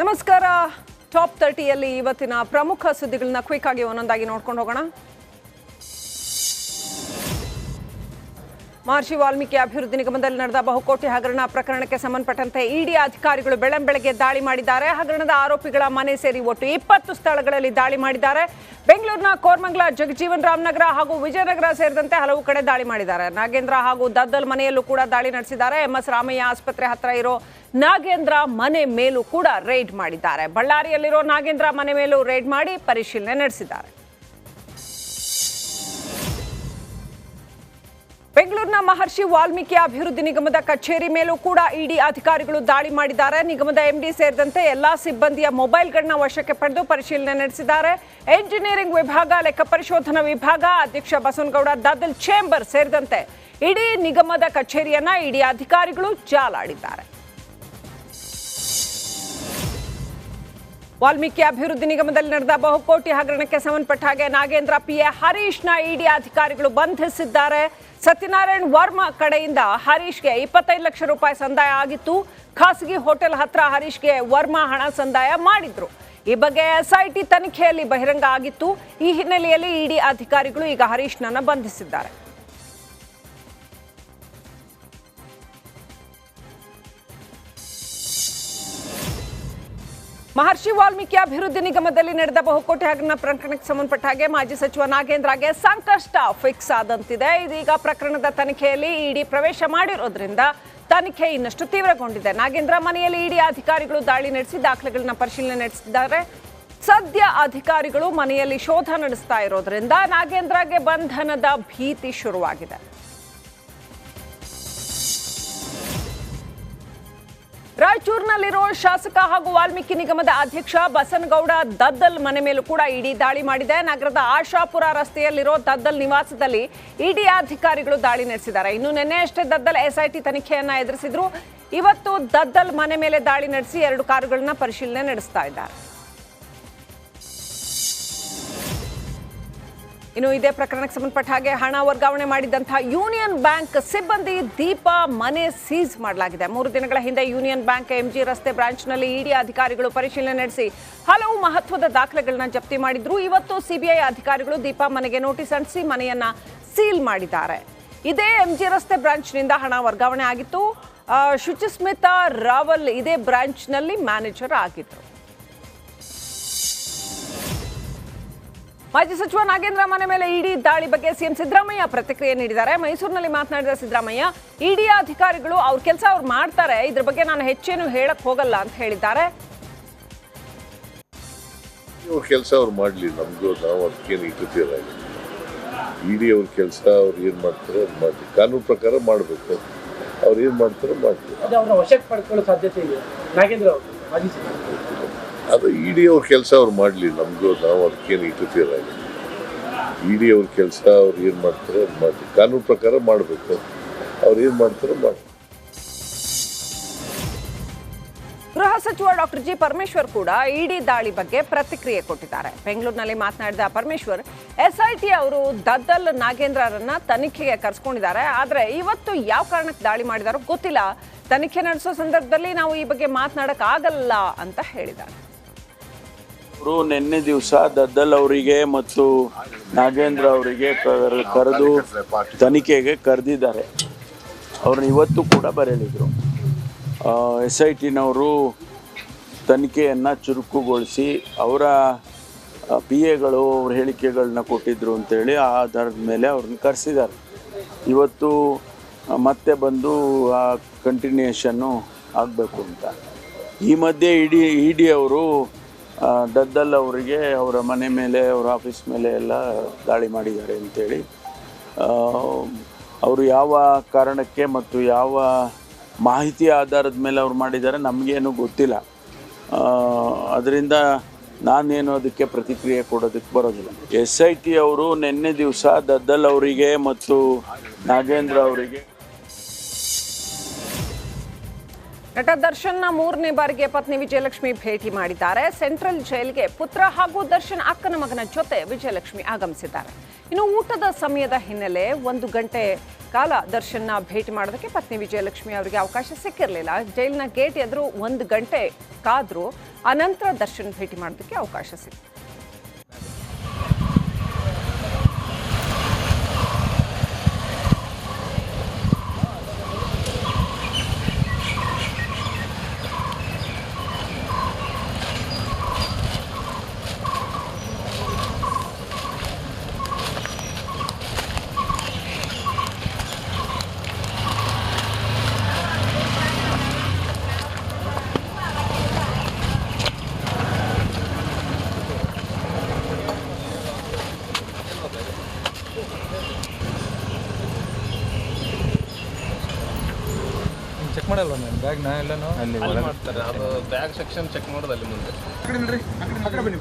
ನಮಸ್ಕಾರ. ಟಾಪ್ 30ಯಲ್ಲಿ ಇವತ್ತಿನ ಪ್ರಮುಖ ಸುದ್ದಿಗಳನ್ನ ಕ್ವಿಕ್ ಆಗಿ ಒಂದೊಂದಾಗಿ ನೋಡ್ಕೊಂಡು ಹೋಗೋಣ. ಮಹರ್ಷಿ ವಾಲ್ಮೀಕಿ ಅಭಿವೃದ್ಧಿ ನಿಗಮದಲ್ಲಿ ನಡೆದ ಬಹುಕೋಟಿ ಹಗರಣ ಪ್ರಕರಣಕ್ಕೆ ಸಂಬಂಧಪಟ್ಟಂತೆ ಇಡಿ ಅಧಿಕಾರಿಗಳು ಬೆಳಂಬೆಳಗ್ಗೆ ದಾಳಿ ಮಾಡಿದ್ದಾರೆ. ಹಗರಣದ ಆರೋಪಿಗಳ ಮನೆ ಸೇರಿ ಒಟ್ಟು 20 ಸ್ಥಳಗಳಲ್ಲಿ ದಾಳಿ ಮಾಡಿದ್ದಾರೆ. ಬೆಂಗಳೂರಿನ ಕೋರಮಂಗಲ, ಜಗಜೀವನ್ ರಾಮನಗರ ಹಾಗೂ ವಿಜಯನಗರ ಸೇರಿದಂತೆ ಹಲವು ಕಡೆ ದಾಳಿ ಮಾಡಿದ್ದಾರೆ. ನಾಗೇಂದ್ರ ಹಾಗೂ ದದ್ದಲ್ ಮನೆಯಲ್ಲೂ ಕೂಡ ದಾಳಿ ನಡೆಸಿದ್ದಾರೆ. MS ರಾಮಯ್ಯ ಆಸ್ಪತ್ರೆ ಹತ್ರ ಇರೋ ನಾಗೇಂದ್ರ ಮನೆ ಮೇಲೂ ಕೂಡ ರೇಡ್ ಮಾಡಿದ್ದಾರೆ. ಬಳ್ಳಾರಿಯಲ್ಲಿರೋ ನಾಗೇಂದ್ರ ಮನೆ ಮೇಲೂ ರೇಡ್ ಮಾಡಿ ಪರಿಶೀಲನೆ ನಡೆಸಿದ್ದಾರೆ. ಬೆಂಗಳೂರಿನ ಮಹರ್ಷಿ ವಾಲ್ಮೀಕಿ ಅಭಿವೃದ್ಧಿ ನಿಗಮದ ಕಚೇರಿ ಮೇಲೂ ಕೂಡ ಇಡಿ ಅಧಿಕಾರಿಗಳು ದಾಳಿ ಮಾಡಿದ್ದಾರೆ. ನಿಗಮದ MD ಸೇರಿದಂತೆ ಎಲ್ಲಾ ಸಿಬ್ಬಂದಿಯ ಮೊಬೈಲ್ಗಳನ್ನ ವಶಕ್ಕೆ ಪಡೆದು ಪರಿಶೀಲನೆ ನಡೆಸಿದ್ದಾರೆ. ಎಂಜಿನಿಯರಿಂಗ್ ವಿಭಾಗ, ಲೆಕ್ಕ ಪರಿಶೋಧನಾ ವಿಭಾಗ, ಅಧ್ಯಕ್ಷ ಬಸವನಗೌಡ, ದದ್ದಲ್ ಚೇಂಬರ್ ಸೇರಿದಂತೆ ಇಡೀ ನಿಗಮದ ಕಚೇರಿಯನ್ನ ಇಡಿ ಅಧಿಕಾರಿಗಳು ಜಾಲಾಡಿದ್ದಾರೆ. ವಾಲ್ಮೀಕಿ ಅಭಿವೃದ್ಧಿ ನಿಗಮದಲ್ಲಿ ನಡೆದ ಬಹುಕೋಟಿ ಹಗರಣಕ್ಕೆ ಸಂಬಂಧಪಟ್ಟ ಹಾಗೆ ನಾಗೇಂದ್ರ PA ಹರೀಶ್ನ ಇಡಿ ಅಧಿಕಾರಿಗಳು ಬಂಧಿಸಿದ್ದಾರೆ. ಸತ್ಯನಾರಾಯಣ್ ವರ್ಮಾ ಕಡೆಯಿಂದ ಹರೀಶ್ಗೆ 25 ಲಕ್ಷ ರೂಪಾಯಿ ಸಂದಾಯ ಆಗಿತ್ತು. ಖಾಸಗಿ ಹೋಟೆಲ್ ಹತ್ರ ಹರೀಶ್ಗೆ ವರ್ಮಾ ಹಣ ಸಂದಾಯ ಮಾಡಿದ್ರು. ಈ ಬಗ್ಗೆ SIT ತನಿಖೆಯಲ್ಲಿ ಬಹಿರಂಗ ಆಗಿತ್ತು. ಈ ಹಿನ್ನೆಲೆಯಲ್ಲಿ ಇಡಿ ಅಧಿಕಾರಿಗಳು ಈಗ ಹರೀಶ್ನನ್ನ ಬಂಧಿಸಿದ್ದಾರೆ. ಮಹರ್ಷಿ ವಾಲ್ಮೀಕಿ ಅಭಿವೃದ್ಧಿ ನಿಗಮದಲ್ಲಿ ನಡೆದ ಬಹುಕೋಟಿ ಹಗರಣ ಪ್ರಕರಣಕ್ಕೆ ಸಂಬಂಧಪಟ್ಟ ಹಾಗೆ ಮಾಜಿ ಸಚಿವ ನಾಗೇಂದ್ರಗೆ ಸಂಕಷ್ಟ ಫಿಕ್ಸ್ ಆದಂತಿದೆ. ಇದೀಗ ಪ್ರಕರಣದ ತನಿಖೆಯಲ್ಲಿ ಇಡಿ ಪ್ರವೇಶ ಮಾಡಿರೋದ್ರಿಂದ ತನಿಖೆ ಇನ್ನಷ್ಟು ತೀವ್ರಗೊಂಡಿದೆ. ನಾಗೇಂದ್ರ ಮನೆಯಲ್ಲಿ ಇಡಿ ಅಧಿಕಾರಿಗಳು ದಾಳಿ ನಡೆಸಿ ದಾಖಲೆಗಳನ್ನ ಪರಿಶೀಲನೆ ನಡೆಸಿದ್ದಾರೆ. ಸದ್ಯ ಅಧಿಕಾರಿಗಳು ಮನೆಯಲ್ಲಿ ಶೋಧ ನಡೆಸ್ತಾ ಇರೋದ್ರಿಂದ ನಾಗೇಂದ್ರಗೆ ಬಂಧನದ ಭೀತಿ ಶುರುವಾಗಿದೆ. ರಾಯಚೂರಿನಲ್ಲಿರೋ ಶಾಸಕ ಹಾಗೂ ವಾಲ್ಮೀಕಿ ನಿಗಮದ ಅಧ್ಯಕ್ಷ ಬಸನಗೌಡ ದದ್ದಲ್ ಮನೆ ಮೇಲೂ ಕೂಡ ಇಡಿ ದಾಳಿ ಮಾಡಿದೆ. ನಗರದ ಆಶಾಪುರ ರಸ್ತೆಯಲ್ಲಿರೋ ದದ್ದಲ್ ನಿವಾಸದಲ್ಲಿ ಇಡಿ ಅಧಿಕಾರಿಗಳು ದಾಳಿ ನಡೆಸಿದ್ದಾರೆ. ಇನ್ನು ನಿನ್ನೆಯಷ್ಟೇ ದದ್ದಲ್ SIT ತನಿಖೆಯನ್ನ ಎದುರಿಸಿದ್ರು. ಇವತ್ತು ದದ್ದಲ್ ಮನೆ ಮೇಲೆ ದಾಳಿ ನಡೆಸಿ 2 ಕಾರುಗಳನ್ನ ಪರಿಶೀಲನೆ ನಡೆಸ್ತಾ ಇದ್ದಾರೆ. ಇನ್ನು ಇದೇ ಪ್ರಕರಣಕ್ಕೆ ಸಂಬಂಧಪಟ್ಟ ಹಾಗೆ ಹಣ ವರ್ಗಾವಣೆ ಮಾಡಿದಂತಹ ಯೂನಿಯನ್ ಬ್ಯಾಂಕ್ ಸಿಬ್ಬಂದಿ ದೀಪಾ ಮನೆ ಸೀಸ್ ಮಾಡಲಾಗಿದೆ. 3 ದಿನಗಳ ಹಿಂದೆ ಯೂನಿಯನ್ ಬ್ಯಾಂಕ್ MG ರಸ್ತೆ ಬ್ರಾಂಚ್ನಲ್ಲಿ ಇಡಿ ಅಧಿಕಾರಿಗಳು ಪರಿಶೀಲನೆ ನಡೆಸಿ ಹಲವು ಮಹತ್ವದ ದಾಖಲೆಗಳನ್ನ ಜಪ್ತಿ ಮಾಡಿದ್ರು. ಇವತ್ತು CBI ಅಧಿಕಾರಿಗಳು ದೀಪಾ ಮನೆಗೆ ನೋಟಿಸ್ ಅಂಟಿಸಿ ಮನೆಯನ್ನ ಸೀಲ್ ಮಾಡಿದ್ದಾರೆ. ಇದೇ MG ರಸ್ತೆ ಬ್ರಾಂಚ್ನಿಂದ ಹಣ ವರ್ಗಾವಣೆ ಆಗಿತ್ತು. ಶುಚಿಸ್ಮಿತಾ ರಾವಲ್ ಇದೇ ಬ್ರಾಂಚ್ನಲ್ಲಿ ಮ್ಯಾನೇಜರ್ ಆಗಿದ್ರು. ಮಾಜಿ ಸಚಿವ ನಾಗೇಂದ್ರ ಮನೆ ಮೇಲೆ ಇಡಿ ದಾಳಿ ಬಗ್ಗೆ CM ಸಿದ್ದರಾಮಯ್ಯ ಪ್ರತಿಕ್ರಿಯೆ ನೀಡಿದ್ದಾರೆ. ಮೈಸೂರಿನಲ್ಲಿ ಮಾತನಾಡಿದ ಸಿದ್ದರಾಮಯ್ಯ, ಇಡಿ ಅಧಿಕಾರಿಗಳು ಅವ್ರ ಕೆಲಸ ಅವ್ರು ಮಾಡ್ತಾರೆ, ಇದ್ರ ಬಗ್ಗೆ ನಾನು ಹೆಚ್ಚೇನು ಹೇಳಕ್ ಹೋಗಲ್ಲ ಅಂತ ಹೇಳಿದ್ದಾರೆ. ಕೆಲಸ ಅವ್ರು ಮಾಡಲಿ, ನಮಗೂ ನಾವು ಅದಕ್ಕೇನು ಇಟ್ಟಿದ್ದೀರ. ಇಡಿ ಅವ್ರ ಕೆಲಸ ಅವ್ರು ಏನು ಮಾಡ್ತಾರೆ ಅದು ಮಾಡಲಿ, ಕಾನೂನು ಪ್ರಕಾರ ಮಾಡಬೇಕು. ಅವ್ರು ಏನು ಮಾಡ್ತಾರೆ ಮಾಡಲಿ. ಅದು ಇಡಿ ಅವ್ರ ಕೆಲಸ ಅವ್ರು ಮಾಡಲಿ, ನಮಗೂ ನಾವು ಅದಕ್ಕೇನು ಇಟ್ಟಿದ್ದೀರ. ಇಡಿ ಅವ್ರ ಕೆಲಸ ಅವ್ರು ಏನು ಮಾಡ್ತಾರೆ ಅದು ಮಾಡಲಿ, ಕಾನೂನು ಪ್ರಕಾರ ಮಾಡಬೇಕು. ಅವ್ರು ಏನು ಮಾಡ್ತಾರೆ ಮಾಡಲಿ. ಗೃಹ ಸಚಿವ ಡಾಕ್ಟರ್ G. ಪರಮೇಶ್ವರ್ ಕೂಡ ಇಡಿ ದಾಳಿ ಬಗ್ಗೆ ಪ್ರತಿಕ್ರಿಯೆ ಕೊಟ್ಟಿದ್ದಾರೆ. ಬೆಂಗಳೂರಿನಲ್ಲಿ ಮಾತನಾಡಿದ ಪರಮೇಶ್ವರ್, SIT ಅವರು ದದ್ದಲ್ ನಾಗೇಂದ್ರರನ್ನ ತನಿಖೆಗೆ ಕರೆಸ್ಕೊಂಡಿದ್ದಾರೆ. ಆದರೆ ಇವತ್ತು ಯಾವ ಕಾರಣಕ್ಕೆ ದಾಳಿ ಮಾಡಿದಾರೋ ಗೊತ್ತಿಲ್ಲ. ತನಿಖೆ ನಡೆಸೋ ಸಂದರ್ಭದಲ್ಲಿ ನಾವು ಈ ಬಗ್ಗೆ ಮಾತನಾಡಕ್ ಆಗಲ್ಲ ಅಂತ ಹೇಳಿದ್ದಾರೆ. ಅವರು ನಿನ್ನೆ ದಿವಸ ದದ್ದಲ್ ಅವರಿಗೆ ಮತ್ತು ನಾಗೇಂದ್ರ ಅವರಿಗೆ ಕರೆದು ತನಿಖೆಗೆ ಕರೆದಿದ್ದಾರೆ. ಅವ್ರನ್ನ ಇವತ್ತು ಕೂಡ ಬರೆಯಲಿದ್ರು. SITನವರು ತನಿಖೆಯನ್ನು ಚುರುಕುಗೊಳಿಸಿ ಅವರ PAಗಳು ಅವ್ರ ಹೇಳಿಕೆಗಳನ್ನ ಕೊಟ್ಟಿದ್ರು ಅಂತೇಳಿ ಆ ಆಧಾರದ ಮೇಲೆ ಅವ್ರನ್ನ ಕರೆಸಿದ್ದಾರೆ. ಇವತ್ತು ಮತ್ತೆ ಬಂದು ಆ ಕಂಟಿನ್ಯೂಷನ್ನು ಆಗಬೇಕು ಅಂತ. ಈ ಮಧ್ಯೆ ಇಡಿ ಅವರು ದದ್ದಲ್ ಅವರಿಗೆ ಅವರ ಮನೆ ಮೇಲೆ, ಅವರ ಆಫೀಸ್ ಮೇಲೆ ಎಲ್ಲ ದಾಳಿ ಮಾಡಿದ್ದಾರೆ ಅಂತೇಳಿ, ಅವರು ಯಾವ ಕಾರಣಕ್ಕೆ ಮತ್ತು ಯಾವ ಮಾಹಿತಿ ಆಧಾರದ ಮೇಲೆ ಅವ್ರು ಮಾಡಿದ್ದಾರೆ ನಮಗೇನು ಗೊತ್ತಿಲ್ಲ. ಅದರಿಂದ ನಾನೇನು ಅದಕ್ಕೆ ಪ್ರತಿಕ್ರಿಯೆ ಕೊಡೋದಕ್ಕೆ ಬರೋದಿಲ್ಲ. SIT ಅವರು ನಿನ್ನೆ ದಿವಸ ದದ್ದಲ್ ಅವರಿಗೆ ಮತ್ತು ನಾಗೇಂದ್ರ ಅವರಿಗೆ ನಟ ದರ್ಶನ್ನ 3ನೇ ಬಾರಿಗೆ ಪತ್ನಿ ವಿಜಯಲಕ್ಷ್ಮಿ ಭೇಟಿ ಮಾಡಿದ್ದಾರೆ. ಸೆಂಟ್ರಲ್ ಜೈಲ್ಗೆ ಪುತ್ರ ಹಾಗೂ ದರ್ಶನ್ ಅಕ್ಕನ ಮಗನ ಜೊತೆ ವಿಜಯಲಕ್ಷ್ಮಿ ಆಗಮಿಸಿದ್ದಾರೆ. ಇನ್ನು ಊಟದ ಸಮಯದ ಹಿನ್ನೆಲೆ 1 ಗಂಟೆ ಕಾಲ ದರ್ಶನ್ನ ಭೇಟಿ ಮಾಡೋದಕ್ಕೆ ಪತ್ನಿ ವಿಜಯಲಕ್ಷ್ಮಿ ಅವರಿಗೆ ಅವಕಾಶ ಸಿಕ್ಕಿರಲಿಲ್ಲ. ಜೈಲಿನ ಗೇಟ್ ಎದುರು 1 ಗಂಟೆ ಕಾದ್ರು. ಅನಂತರ ದರ್ಶನ್ ಭೇಟಿ ಮಾಡೋದಕ್ಕೆ ಅವಕಾಶ ಸಿಕ್ಕಿತು. ಚೆಕ್ ಮಾಡಲ್ವ ನಾನು ಬ್ಯಾಗ್ ನಾ ಎಲ್ಲನೂ ಅಲ್ಲಿ ಮಾಡ್ತಾರೆ. ಅದು ಬ್ಯಾಗ್ ಸೆಕ್ಷನ್ ಚೆಕ್ ಮಾಡೋದು ಅಲ್ಲಿ ಮುಂದೆ. ಆ ಕಡೆ ಬನ್ನಿ.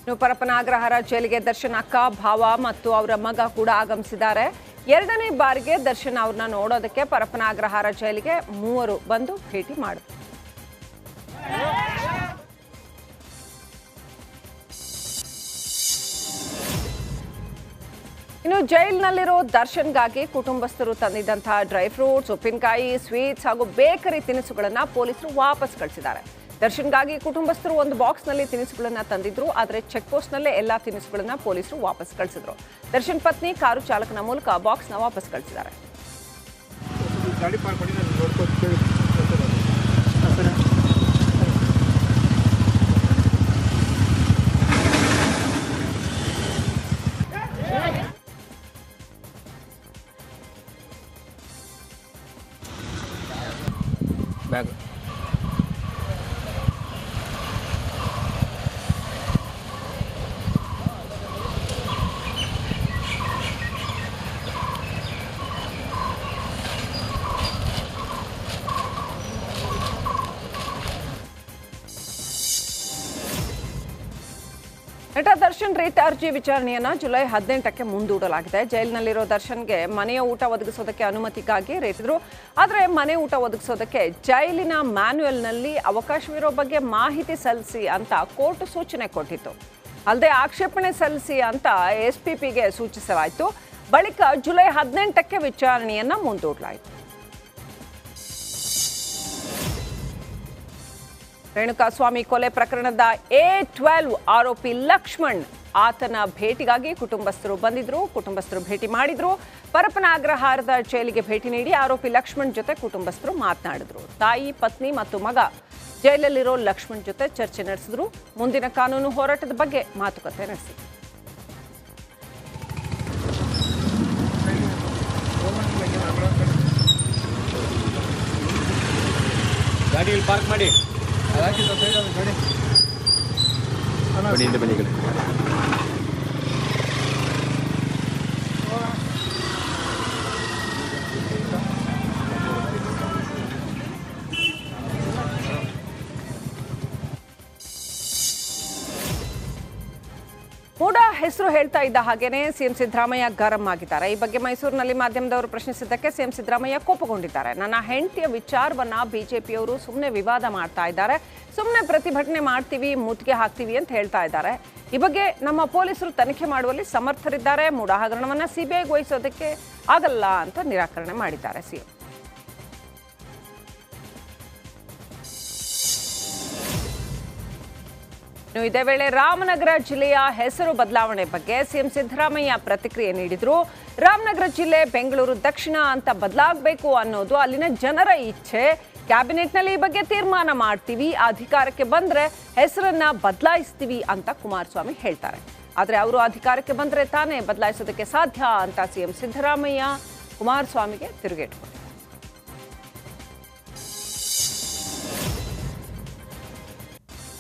ಇನ್ನು ಪರಪ್ಪನ ಅಗ್ರಹಾರ ಜೈಲಿಗೆ ದರ್ಶನ್ ಅಕ್ಕ, ಭಾವ ಮತ್ತು ಅವರ ಮಗ ಕೂಡ ಆಗಮಿಸಿದ್ದಾರೆ. 2ನೇ ಬಾರಿಗೆ ದರ್ಶನ್ ಅವ್ರನ್ನ ನೋಡೋದಕ್ಕೆ ಪರಪ್ಪನ ಅಗ್ರಹಾರ ಜೈಲಿಗೆ 3 ಬಂದು ಭೇಟಿ ಮಾಡಿದ್ರು. ಇನ್ನು ಜೈಲಿನಲ್ಲಿರೋ ದರ್ಶನ್ಗಾಗಿ ಕುಟುಂಬಸ್ಥರು ತಂದಿದ್ದಂತಹ ಡ್ರೈ ಫ್ರೂಟ್ಸ್, ಉಪ್ಪಿನಕಾಯಿ, ಸ್ವೀಟ್ಸ್ ಹಾಗೂ ಬೇಕರಿ ತಿನಿಸುಗಳನ್ನು ಪೊಲೀಸರು ವಾಪಸ್ ಕಳಿಸಿದ್ದಾರೆ. ದರ್ಶನ್ಗಾಗಿ ಕುಟುಂಬಸ್ಥರು ಒಂದು ಬಾಕ್ಸ್ನಲ್ಲಿ ತಿನಿಸುಗಳನ್ನು ತಂದಿದ್ರು. ಆದರೆ ಚೆಕ್ ಪೋಸ್ಟ್ನಲ್ಲೇ ಎಲ್ಲಾ ತಿನಿಸುಗಳನ್ನು ಪೊಲೀಸರು ವಾಪಸ್ ಕಳಿಸಿದ್ರು. ದರ್ಶನ್ ಪತ್ನಿ ಕಾರು ಚಾಲಕನ ಮೂಲಕ ಬಾಕ್ಸ್ನ ವಾಪಸ್ ಕಳಿಸಿದ್ದಾರೆ. ಬ್ಯಾಗ್ ನಟ ದರ್ಶನ್ ರಿಟ್ ಅರ್ಜಿ ವಿಚಾರಣೆಯನ್ನ ಜುಲೈ 18ಕ್ಕೆ ಮುಂದೂಡಲಾಗಿದೆ. ಜೈಲಿನಲ್ಲಿರೋ ದರ್ಶನ್ಗೆ ಮನೆಯ ಊಟ ಒದಗಿಸೋದಕ್ಕೆ ಅನುಮತಿಗಾಗಿ ರೇಟಿದ್ರು. ಆದರೆ ಮನೆ ಊಟ ಒದಗಿಸೋದಕ್ಕೆ ಜೈಲಿನ ಮ್ಯಾನ್ಯುಯಲ್ನಲ್ಲಿ ಅವಕಾಶವಿರೋ ಬಗ್ಗೆ ಮಾಹಿತಿ ಸಲ್ಲಿಸಿ ಅಂತ ಕೋರ್ಟ್ ಸೂಚನೆ ಕೊಟ್ಟಿತ್ತು. ಅಲ್ಲದೆ ಆಕ್ಷೇಪಣೆ ಸಲ್ಲಿಸಿ ಅಂತ SPPಗೆ ಸೂಚಿಸಲಾಯಿತು. ಬಳಿಕ ಜುಲೈ 18ಕ್ಕೆ ವಿಚಾರಣೆಯನ್ನ ಮುಂದೂಡಲಾಯಿತು. ರೇಣುಕಾಸ್ವಾಮಿ ಕೊಲೆ ಪ್ರಕರಣದ A12 ಆರೋಪಿ ಲಕ್ಷ್ಮಣ್ ಆತನ ಭೇಟಿಗಾಗಿ ಕುಟುಂಬಸ್ಥರು ಬಂದಿದ್ರು. ಕುಟುಂಬಸ್ಥರು ಭೇಟಿ ಮಾಡಿದ್ರು. ಪರಪ್ಪನ ಅಗ್ರಹಾರದ ಜೈಲಿಗೆ ಭೇಟಿ ನೀಡಿ ಆರೋಪಿ ಲಕ್ಷ್ಮಣ್ ಜೊತೆ ಕುಟುಂಬಸ್ಥರು ಮಾತನಾಡಿದ್ರು. ತಾಯಿ, ಪತ್ನಿ ಮತ್ತು ಮಗ ಜೈಲಲ್ಲಿರೋ ಲಕ್ಷ್ಮಣ್ ಜೊತೆ ಚರ್ಚೆ ನಡೆಸಿದ್ರು. ಮುಂದಿನ ಕಾನೂನು ಹೋರಾಟದ ಬಗ್ಗೆ ಮಾತುಕತೆ ನಡೆಸಿದ್ರು. ಗಾಡಿಯಲ್ಲಿ ಪಾರ್ಕ್ ಮಾಡಿ. ಬನ್ನಿ. ಮೂಡ ಹೆಸರು ಹೇಳ್ತಾ ಇದ್ದ ಹಾಗೇನೆ ಸಿಎಂ ಸಿದ್ದರಾಮಯ್ಯ ಗರಂ ಆಗಿದ್ದಾರೆ. ಈ ಬಗ್ಗೆ ಮೈಸೂರಿನಲ್ಲಿ ಮಾಧ್ಯಮದವರು ಪ್ರಶ್ನಿಸಿದ್ದಕ್ಕೆ ಸಿಎಂ ಸಿದ್ದರಾಮಯ್ಯ ಕೋಪಗೊಂಡಿದ್ದಾರೆ. ನನ್ನ ಹೆಂಡತಿಯ ವಿಚಾರವನ್ನ ಬಿಜೆಪಿಯವರು ಸುಮ್ಮನೆ ವಿವಾದ ಮಾಡ್ತಾ ಇದ್ದಾರೆ, ಸುಮ್ಮನೆ ಪ್ರತಿಭಟನೆ ಮಾಡ್ತೀವಿ, ಮುತ್ತಿಗೆ ಹಾಕ್ತೀವಿ ಅಂತ ಹೇಳ್ತಾ ಇದ್ದಾರೆ. ಈ ಬಗ್ಗೆ ನಮ್ಮ ಪೊಲೀಸರು ತನಿಖೆ ಮಾಡುವಲ್ಲಿ ಸಮರ್ಥರಿದ್ದಾರೆ. ಮೂಡ ಹಗರಣವನ್ನ ಸಿಬಿಐಗೆ ವಹಿಸೋದಕ್ಕೆ ಆಗಲ್ಲ ಅಂತ ನಿರಾಕರಣೆ ಮಾಡಿದ್ದಾರೆ ಸಿಎಂ. ಇದೇ ವೇಳೆ ರಾಮನಗರ ಜಿಲ್ಲೆಯ ಹೆಸರು ಬದಲಾವಣೆ ಬಗ್ಗೆ ಸಿಎಂ ಸಿದ್ದರಾಮಯ್ಯ ಪ್ರತಿಕ್ರಿಯೆ ನೀಡಿದ್ರು. ರಾಮನಗರ ಜಿಲ್ಲೆ ಬೆಂಗಳೂರು ದಕ್ಷಿಣ ಅಂತ ಬದಲಾಗಬೇಕು ಅನ್ನೋದು ಅಲ್ಲಿನ ಜನರ ಇಚ್ಛೆ. ಕ್ಯಾಬಿನೆಟ್ನಲ್ಲಿ ಈ ಬಗ್ಗೆ ತೀರ್ಮಾನ ಮಾಡ್ತೀವಿ, ಅಧಿಕಾರಕ್ಕೆ ಬಂದ್ರೆ ಹೆಸರನ್ನ ಬದಲಾಯಿಸ್ತೀವಿ ಅಂತ ಕುಮಾರಸ್ವಾಮಿ ಹೇಳ್ತಾರೆ. ಆದರೆ ಅವರು ಅಧಿಕಾರಕ್ಕೆ ಬಂದ್ರೆ ತಾನೇ ಬದಲಾಯಿಸೋದಕ್ಕೆ ಸಾಧ್ಯ ಅಂತ ಸಿಎಂ ಸಿದ್ದರಾಮಯ್ಯ ಕುಮಾರಸ್ವಾಮಿಗೆ ತಿರುಗೇಟು ಕೊಟ್ಟರು.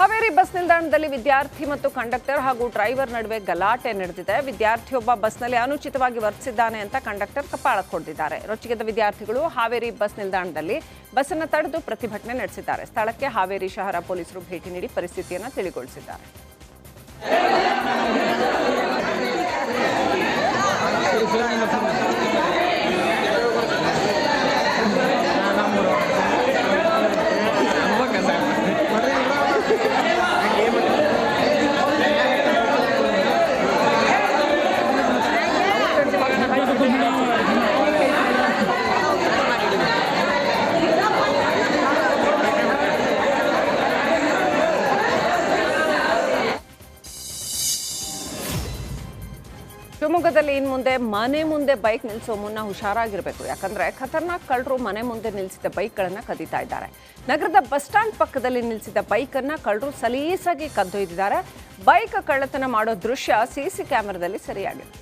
ಹಾವೇರಿ ಬಸ್ ನಿಲ್ದಾಣದಲ್ಲಿ ವಿದ್ಯಾರ್ಥಿ ಮತ್ತು ಕಂಡಕ್ಟರ್ ಹಾಗೂ ಡ್ರೈವರ್ ನಡುವೆ ಗಲಾಟೆ ನಡೆದಿದೆ. ವಿದ್ಯಾರ್ಥಿಯೊಬ್ಬ ಬಸ್ನಲ್ಲಿ ಅನುಚಿತವಾಗಿ ವರ್ತಿಸಿದ್ದಾನೆ ಅಂತ ಕಂಡಕ್ಟರ್ ಕಪಾಳಕ್ಕೆ ಹೊಡೆದಿದ್ದಾರೆ. ರೊಚ್ಚಿಗೆದ್ದ ವಿದ್ಯಾರ್ಥಿಗಳು ಹಾವೇರಿ ಬಸ್ ನಿಲ್ದಾಣದಲ್ಲಿ ಬಸ್ಸನ್ನು ತಡೆದು ಪ್ರತಿಭಟನೆ ನಡೆಸಿದ್ದಾರೆ. ಸ್ಥಳಕ್ಕೆ ಹಾವೇರಿ ಶಹರ ಪೊಲೀಸರು ಭೇಟಿ ನೀಡಿ ಪರಿಸ್ಥಿತಿಯನ್ನು ತಿಳಿಗೊಳಿಸಿದ್ದಾರೆ. ಶಿವಮೊಗ್ಗದಲ್ಲಿ ಇನ್ನು ಮುಂದೆ ಮನೆ ಮುಂದೆ ಬೈಕ್ ನಿಲ್ಲಿಸೋ ಮುನ್ನ ಹುಷಾರಾಗಿರಬೇಕು. ಯಾಕಂದ್ರೆ ಖತರ್ನಾಕ್ ಕಳ್ಳರು ಮನೆ ಮುಂದೆ ನಿಲ್ಲಿಸಿದ ಬೈಕ್ಗಳನ್ನು ಕದೀತಾ ಇದ್ದಾರೆ. ನಗರದ ಬಸ್ ಸ್ಟ್ಯಾಂಡ್ ಪಕ್ಕದಲ್ಲಿ ನಿಲ್ಲಿಸಿದ ಬೈಕನ್ನು ಕಳ್ಳರು ಸಲೀಸಾಗಿ ಕದ್ದೊಯ್ದಿದ್ದಾರೆ. ಬೈಕ್ ಕಳ್ಳತನ ಮಾಡೋ ದೃಶ್ಯ ಸಿಸಿ ಕ್ಯಾಮೆರಾದಲ್ಲಿ ಸೆರೆಯಾಗಿದೆ.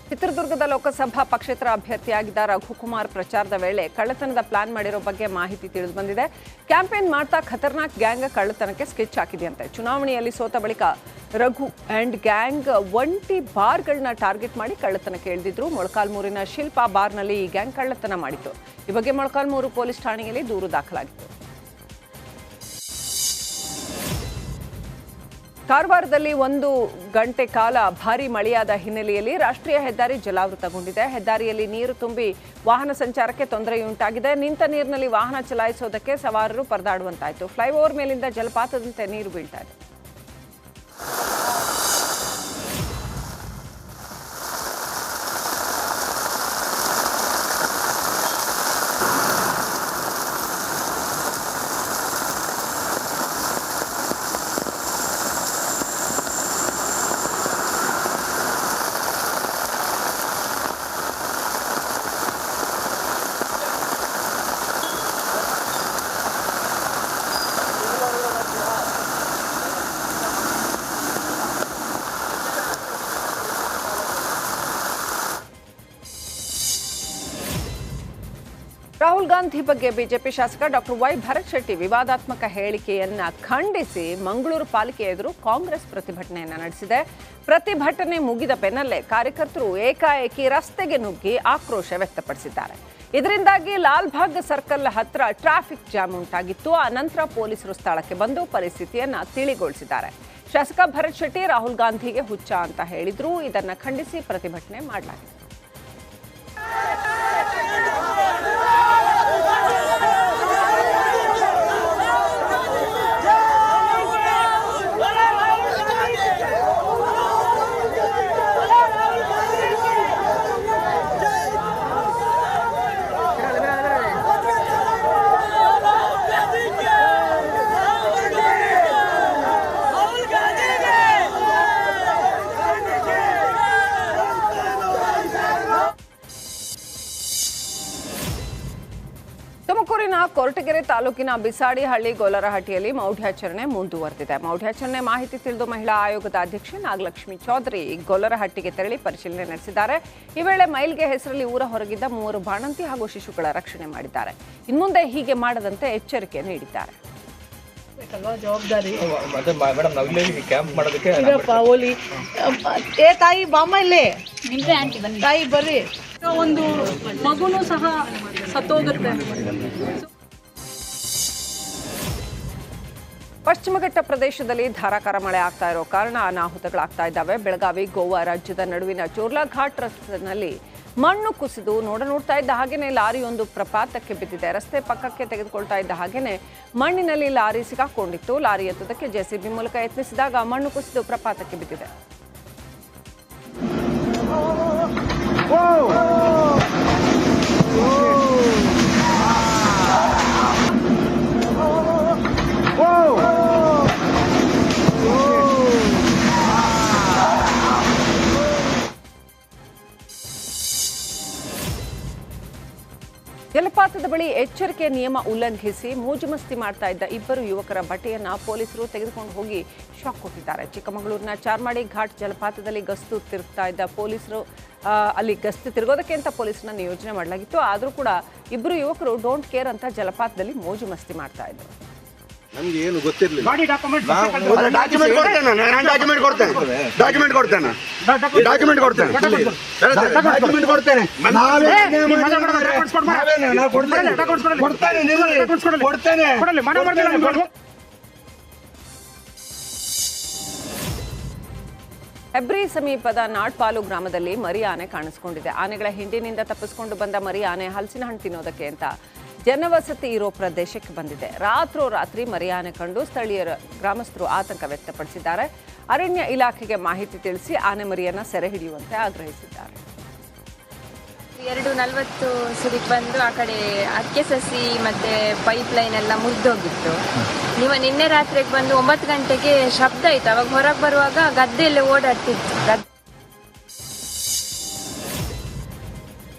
ಚಿತ್ರದುರ್ಗದ ಲೋಕಸಭಾ ಪಕ್ಷೇತರ ಅಭ್ಯರ್ಥಿಯಾಗಿದ್ದ ರಘುಕುಮಾರ್ ಪ್ರಚಾರದ ವೇಳೆ ಕಳ್ಳತನದ ಪ್ಲಾನ್ ಮಾಡಿರೋ ಬಗ್ಗೆ ಮಾಹಿತಿ ತಿಳಿದು ಬಂದಿದೆ. ಕ್ಯಾಂಪೇನ್ ಮಾಡ್ತಾ ಖತರ್ನಾಕ್ ಗ್ಯಾಂಗ್ ಕಳ್ಳತನಕ್ಕೆ ಸ್ಕೆಚ್ ಹಾಕಿದೆಯಂತೆ. ಚುನಾವಣೆಯಲ್ಲಿ ಸೋತ ಬಳಿಕ ರಘು ಅಂಡ್ ಗ್ಯಾಂಗ್ ಒಂಟಿ ಬಾರ್ಗಳನ್ನ ಟಾರ್ಗೆಟ್ ಮಾಡಿ ಕಳ್ಳತನಕ್ಕೆ ಇಳಿದಿದ್ರು. ಮೊಳಕಾಲ್ಮೂರಿನ ಶಿಲ್ಪಾ ಬಾರ್ನಲ್ಲಿ ಈ ಗ್ಯಾಂಗ್ ಕಳ್ಳತನ ಮಾಡಿತ್ತು. ಈ ಬಗ್ಗೆ ಮೊಳಕಾಲ್ಮೂರು ಪೊಲೀಸ್ ಠಾಣೆಯಲ್ಲಿ ದೂರು ದಾಖಲಾಗಿತ್ತು. ಕಾರವಾರದಲ್ಲಿ 1 ಗಂಟೆ ಕಾಲ ಭಾರೀ ಮಳೆಯಾದ ಹಿನ್ನೆಲೆಯಲ್ಲಿ ರಾಷ್ಟ್ರೀಯ ಹೆದ್ದಾರಿ ಜಲಾವೃತಗೊಂಡಿದೆ. ಹೆದ್ದಾರಿಯಲ್ಲಿ ನೀರು ತುಂಬಿ ವಾಹನ ಸಂಚಾರಕ್ಕೆ ತೊಂದರೆಯುಂಟಾಗಿದೆ. ನಿಂತ ನೀರಿನಲ್ಲಿ ವಾಹನ ಚಲಾಯಿಸೋದಕ್ಕೆ ಸವಾರರು ಪರದಾಡುವಂತಾಯಿತು. ಫ್ಲೈಓವರ್ ಮೇಲಿಂದ ಜಲಪಾತದಂತೆ ನೀರು ಬೀಳ್ತಾ ಇದೆ. ರಾಹುಲ್ ಗಾಂಧಿ ಬಗ್ಗೆ ಬಿಜೆಪಿ ಶಾಸಕ ಡಾಕ್ಟರ್ ವೈ ಭರತ್ ಶೆಟ್ಟಿ ವಿವಾದಾತ್ಮಕ ಹೇಳಿಕೆಯನ್ನ ಖಂಡಿಸಿ ಮಂಗಳೂರು ಪಾಲಿಕೆ ಎದುರು ಕಾಂಗ್ರೆಸ್ ಪ್ರತಿಭಟನೆಯನ್ನ ನಡೆಸಿದೆ. ಪ್ರತಿಭಟನೆ ಮುಗಿದ ಬೆನ್ನಲ್ಲೇ ಕಾರ್ಯಕರ್ತರು ಏಕಾಏಕಿ ರಸ್ತೆಗೆ ನುಗ್ಗಿ ಆಕ್ರೋಶ ವ್ಯಕ್ತಪಡಿಸಿದ್ದಾರೆ. ಇದರಿಂದಾಗಿ ಲಾಲ್ಬಾಗ್ ಸರ್ಕಲ್ ಹತ್ರ ಟ್ರಾಫಿಕ್ ಜಾಮ್ ಉಂಟಾಗಿತ್ತು. ಆ ನಂತರ ಪೊಲೀಸರು ಸ್ಥಳಕ್ಕೆ ಬಂದು ಪರಿಸ್ಥಿತಿಯನ್ನ ತಿಳಿಗೊಳಿಸಿದ್ದಾರೆ. ಶಾಸಕ ಭರತ್ ಶೆಟ್ಟಿ ರಾಹುಲ್ ಗಾಂಧಿಗೆ ಹುಚ್ಚ ಅಂತ ಹೇಳಿದ್ರು. ಇದನ್ನ ಖಂಡಿಸಿ ಪ್ರತಿಭಟನೆ ಮಾಡಲಾಗಿದೆ. ತುಮಕೂರಿನ ಕೊರಟಗೆರೆ ತಾಲೂಕಿನ ಬಿಸಾಡಿಹಳ್ಳಿ ಗೊಲ್ಲರಹಟ್ಟಿಯಲ್ಲಿ ಮೌಢ್ಯಾಚರಣೆ ಮುಂದುವರೆದಿದೆ. ಮೌಢ್ಯಾಚರಣೆ ಮಾಹಿತಿ ತಿಳಿದು ಮಹಿಳಾ ಆಯೋಗದ ಅಧ್ಯಕ್ಷೆ ನಾಗಲಕ್ಷ್ಮಿ ಚೌಧರಿ ಗೊಲ್ಲರಹಟ್ಟಿಗೆ ತೆರಳಿ ಪರಿಶೀಲನೆ ನಡೆಸಿದ್ದಾರೆ. ಈ ವೇಳೆ ಮೈಲ್ಗೆ ಹೆಸರಲ್ಲಿ ಊರ ಹೊರಗಿದ್ದ 3 ಬಾಣಂತಿ ಹಾಗೂ ಶಿಶುಗಳ ರಕ್ಷಣೆ ಮಾಡಿದ್ದಾರೆ. ಇನ್ಮುಂದೆ ಹೀಗೆ ಮಾಡದಂತೆ ಎಚ್ಚರಿಕೆ ನೀಡಿದ್ದಾರೆ. ಜವಾಬ್ದಾರಿ ಮೇಡಮ್ ನಾವಿಲ್ಲಿ ಕ್ಯಾಂಪ್ ಮಾಡೋದಕ್ಕೆ ಓಲಿ ಏ ತಾಯಿ ಬಾಮ್ಮ ಇಲ್ಲೇ ತಾಯಿ ಬರ್ರಿ. ಒಂದು ಮಗುನೂ ಸಹ ಸತ್ತೋಗುತ್ತೆ. ಪಶ್ಚಿಮ ಘಟ್ಟ ಪ್ರದೇಶದಲ್ಲಿ ಧಾರಾಕಾರ ಮಳೆ ಆಗ್ತಾ ಇರೋ ಕಾರಣ ಅನಾಹುತಗಳಾಗ್ತಾ ಇದ್ದಾವೆ. ಬೆಳಗಾವಿ ಗೋವಾ ರಾಜ್ಯದ ನಡುವಿನ ಚೋರ್ಲಾ ಘಾಟ್ ರಸ್ತೆಯಲ್ಲಿ ಮಣ್ಣು ಕುಸಿದು ನೋಡ್ತಾ ಇದ್ದ ಹಾಗೇನೆ ಲಾರಿಯೊಂದು ಪ್ರಪಾತಕ್ಕೆ ಬಿದ್ದಿದೆ. ರಸ್ತೆ ಪಕ್ಕಕ್ಕೆ ತೆಗೆದುಕೊಳ್ತಾ ಇದ್ದ ಹಾಗೇನೆ ಮಣ್ಣಿನಲ್ಲಿ ಲಾರಿ ಸಿಕ್ಕಾಕೊಂಡಿತ್ತು. ಲಾರಿ ಎತ್ತುವುದಕ್ಕೆ ಜೆಸಿಬಿ ಮೂಲಕ ಯತ್ನಿಸಿದಾಗ ಮಣ್ಣು ಕುಸಿದು ಪ್ರಪಾತಕ್ಕೆ ಬಿದ್ದಿದೆ. ಜಲಪಾತದ ಬಳಿ ಎಚ್ಚರಿಕೆ ನಿಯಮ ಉಲ್ಲಂಘಿಸಿ ಮೋಜುಮಸ್ತಿ ಮಾಡ್ತಾ ಇದ್ದ ಇಬ್ಬರು ಯುವಕರ ಬಟ್ಟೆಯನ್ನ ಪೊಲೀಸರು ತೆಗೆದುಕೊಂಡು ಹೋಗಿ ಶಾಕ್ ಕೊಟ್ಟಿದ್ದಾರೆ. ಚಿಕ್ಕಮಗಳೂರಿನ ಚಾರ್ಮಾಡಿ ಘಾಟ್ ಜಲಪಾತದಲ್ಲಿ ಗಸ್ತು ತಿರುಗ್ತಾ ಇದ್ದ ಪೊಲೀಸರು ಅಲ್ಲಿ ಗಸ್ತು ತಿರುಗೋದಕ್ಕೆ ಅಂತ ಪೊಲೀಸರನ್ನ ನಿಯೋಜನೆ ಮಾಡಲಾಗಿತ್ತು. ಆದರೂ ಕೂಡ ಇಬ್ಬರು ಯುವಕರು ಡೋಂಟ್ ಕೇರ್ ಅಂತ ಜಲಪಾತದಲ್ಲಿ ಮೋಜು ಮಸ್ತಿ ಮಾಡ್ತಾ ಇದ್ರು. ನಮ್ಗೆ ಏನು ಗೊತ್ತಿರಲಿಲ್ಲ. ಹೆಬ್ರಿ ಸಮೀಪದ ನಾಡ್ಪಾಲು ಗ್ರಾಮದಲ್ಲಿ ಮರಿ ಆನೆ ಕಾಣಿಸಿಕೊಂಡಿದೆ. ಆನೆಗಳ ಹಿಂಡಿನಿಂದ ತಪ್ಪಿಸಿಕೊಂಡು ಬಂದ ಮರಿ ಆನೆ ಹಲಸಿನ ಹಣ್ಣು ತಿನ್ನೋದಕ್ಕೆ ಅಂತ ಜನವಸತಿ ಇರೋ ಪ್ರದೇಶಕ್ಕೆ ಬಂದಿದೆ. ರಾತ್ರೋರಾತ್ರಿ ಮರಿ ಆನೆ ಕಂಡು ಸ್ಥಳೀಯರ ಗ್ರಾಮಸ್ಥರು ಆತಂಕ ವ್ಯಕ್ತಪಡಿಸಿದ್ದಾರೆ. ಅರಣ್ಯ ಇಲಾಖೆಗೆ ಮಾಹಿತಿ ತಿಳಿಸಿ ಆನೆ ಮರಿಯನ್ನ ಸೆರೆ ಹಿಡಿಯುವಂತೆ ಆಗ್ರಹಿಸಿದ್ದಾರೆ. 2:40 ಸುರಿಕ್ ಬಂದು ಆ ಕಡೆ ಅಕ್ಕೆ ಸಸಿ ಮತ್ತೆ ಪೈಪ್ ಲೈನ್ ಎಲ್ಲ ಮುರಿದೋಗಿತ್ತು. ನೀವು ನಿನ್ನೆ ರಾತ್ರಿಗೆ ಬಂದು 9 ಗಂಟೆಗೆ ಶಬ್ದ ಆಯ್ತು. ಅವಾಗ ಹೊರಗೆ ಬರುವಾಗ ಗದ್ದೆಯಲ್ಲೇ ಓಡಾಡ್ತಿತ್ತು.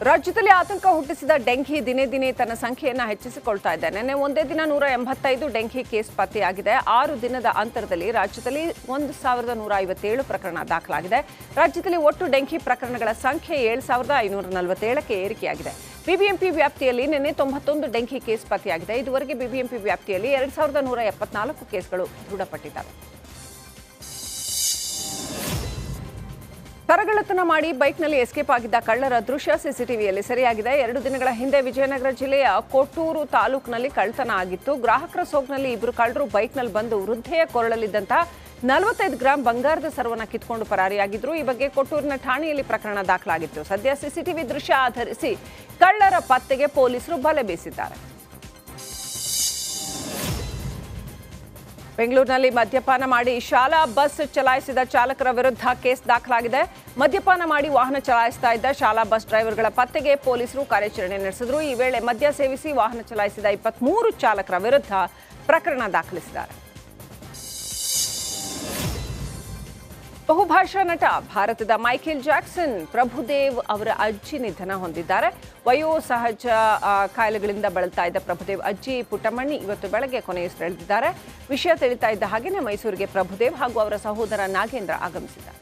ರಾಜ್ಯದಲ್ಲಿ ಆತಂಕ ಹುಟ್ಟಿಸಿದ ಡೆಂಘಿ ದಿನೇ ದಿನೇ ತನ್ನ ಸಂಖ್ಯೆಯನ್ನು ಹೆಚ್ಚಿಸಿಕೊಳ್ತಾ ಇದೆ. ನಿನ್ನೆ ಒಂದೇ ದಿನ 185 ಡೆಂಘಿ ಕೇಸ್ ಪತ್ತೆಯಾಗಿದೆ. 6 ದಿನದ ಅಂತರದಲ್ಲಿ ರಾಜ್ಯದಲ್ಲಿ 1157 ಪ್ರಕರಣ ದಾಖಲಾಗಿದೆ. ರಾಜ್ಯದಲ್ಲಿ ಒಟ್ಟು ಡೆಂಘಿ ಪ್ರಕರಣಗಳ ಸಂಖ್ಯೆ 7547ಕ್ಕೆ ಏರಿಕೆಯಾಗಿದೆ. ಬಿಬಿಎಂಪಿ ವ್ಯಾಪ್ತಿಯಲ್ಲಿ ನಿನ್ನೆ 91 ಡೆಂಘಿ ಕೇಸ್ ಪತ್ತೆಯಾಗಿದೆ. ಇದುವರೆಗೆ ಬಿಬಿಎಂಪಿ ವ್ಯಾಪ್ತಿಯಲ್ಲಿ 2174 ಕೇಸ್ಗಳು ದೃಢಪಟ್ಟಿದ್ದಾವೆ. ಕರಗಳ್ಳತನ ಮಾಡಿ ಬೈಕ್ನಲ್ಲಿ ಎಸ್ಕೇಪ್ ಆಗಿದ್ದ ಕಳ್ಳರ ದೃಶ್ಯ ಸಿಸಿಟಿವಿಯಲ್ಲಿ ಸೆರೆಯಾಗಿದೆ. 2 ದಿನಗಳ ಹಿಂದೆ ವಿಜಯನಗರ ಜಿಲ್ಲೆಯ ಕೊಟ್ಟೂರು ತಾಲೂಕಿನಲ್ಲಿ ಕಳ್ಳತನ ಆಗಿತ್ತು. ಗ್ರಾಹಕರ ಸೋಗ್ನಲ್ಲಿ ಇಬ್ಬರು ಕಳ್ಳರು ಬೈಕ್ನಲ್ಲಿ ಬಂದು ವೃದ್ಧೆಯ ಕೊರಳಲ್ಲಿದ್ದಂತಹ 45 ಗ್ರಾಂ ಬಂಗಾರದ ಸರವನ್ನು ಕಿತ್ಕೊಂಡು ಪರಾರಿಯಾಗಿದ್ರು. ಈ ಬಗ್ಗೆ ಕೊಟ್ಟೂರಿನ ಠಾಣೆಯಲ್ಲಿ ಪ್ರಕರಣ ದಾಖಲಾಗಿತ್ತು. ಸದ್ಯ ಸಿಸಿಟಿವಿ ದೃಶ್ಯ ಆಧರಿಸಿ ಕಳ್ಳರ ಪತ್ತೆಗೆ ಪೊಲೀಸರು ಬಲೆ ಬೀಸಿದ್ದಾರೆ. ಬೆಂಗಳೂರಿನಲ್ಲಿ ಮದ್ಯಪಾನ ಮಾಡಿ ಶಾಲಾ ಬಸ್ ಚಲಾಯಿಸಿದ ಚಾಲಕರ ವಿರುದ್ಧ ಕೇಸ್ ದಾಖಲಾಗಿದೆ. ಮದ್ಯಪಾನ ಮಾಡಿ ವಾಹನ ಚಲಾಯಿಸ್ತಾ ಇದ್ದ ಶಾಲಾ ಬಸ್ ಡ್ರೈವರ್ಗಳ ಪತ್ತೆಗೆ ಪೊಲೀಸರು ಕಾರ್ಯಾಚರಣೆ ನಡೆಸಿದ್ರು. ಈ ವೇಳೆ ಮದ್ಯ ಸೇವಿಸಿ ವಾಹನ ಚಲಾಯಿಸಿದ 23 ಚಾಲಕರ ವಿರುದ್ಧ ಪ್ರಕರಣ ದಾಖಲಿಸಿದ್ದಾರೆ. ಬಹುಭಾಷಾ ನಟ ಭಾರತದ ಮೈಕೇಲ್ ಜಾಕ್ಸನ್ ಪ್ರಭುದೇವ್ ಅವರ ಅಜ್ಜಿ ನಿಧನ ಹೊಂದಿದ್ದಾರೆ. ವಯೋಸಹಜ ಕಾಯಿಲೆಗಳಿಂದ ಬಳಲ್ತಾ ಇದ್ದ ಪ್ರಭುದೇವ್ ಅಜ್ಜಿ ಪುಟ್ಟಮಣ್ಣಿ ಇವತ್ತು ಬೆಳಗ್ಗೆ ಕೊನೆಯುಸಿರೆಳೆದಿದ್ದಾರೆ. ವಿಷಯ ತಿಳಿತಾ ಇದ್ದ ಹಾಗೆಯೇ ಮೈಸೂರಿಗೆ ಪ್ರಭುದೇವ್ ಹಾಗೂ ಅವರ ಸಹೋದರ ನಾಗೇಂದ್ರ ಆಗಮಿಸಿದ್ದಾರೆ.